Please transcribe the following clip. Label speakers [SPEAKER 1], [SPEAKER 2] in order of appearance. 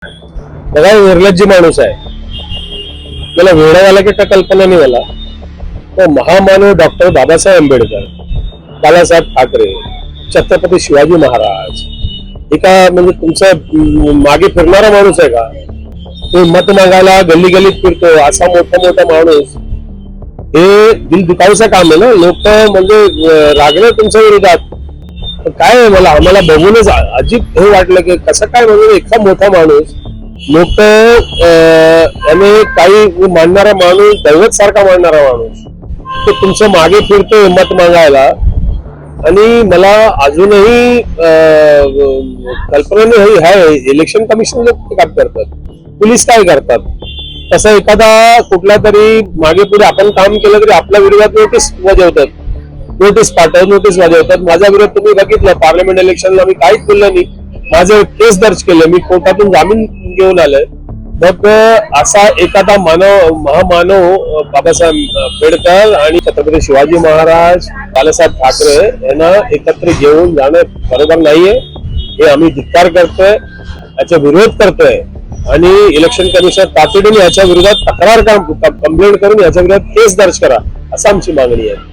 [SPEAKER 1] बघा निर्लज्ज माणूस आहे. मला वेळा झाला की त्या कल्पना नाही मला. तो महामानव डॉक्टर बाबासाहेब आंबेडकर, बाळासाहेब ठाकरे, छत्रपती शिवाजी महाराज एका म्हणजे तुमचा मागे फिरणारा माणूस आहे का? तो मत मागायला गल्ली गल्लीत फिरतो असा मोठा मोठा माणूस. हे दिल दुखावचं काम आहे ना. लोक म्हणजे रागले तुमच्या विरोधात. काय मला आम्हाला बघूनच अजिब हे वाटलं की कसं काय म्हणजे एका मोठा माणूस लोक याने काही मानणारा माणूस दैवत सारखा मानणारा माणूस तो तुमच्या मागे फिरतोय मत मागायला. आणि मला अजूनही कल्पना नाही आहे इलेक्शन कमिशन लोक काय करतात, पोलीस काय करतात. तसं एखादा कुठला तरी मागे पुढे आपण काम केलं तरी आपल्या विरोधात नोटीस वाजवतात, नोटीस वाजवतात. माझ्या विरोधात तुम्ही बघितलं पार्लमेंट इलेक्शनला मी काहीच बोललो नाही. माझे केस दर्ज केले, मी कोर्टातून जामीन घेऊन आलोय. मग असा एखादा महामानव बाबासाहेब आंबेडकर आणि छत्रपती शिवाजी महाराज, बाळासाहेब ठाकरे यांना एकत्र घेऊन जाणं बरोबर नाहीये. हे आम्ही धिक्कार करतोय, याचा विरोध करतोय. आणि इलेक्शन कमिशन तातडीने याच्या विरोधात तक्रार कंप्लेंट करून याच्या विरोधात केस दर्ज करा असं आमची मागणी आहे.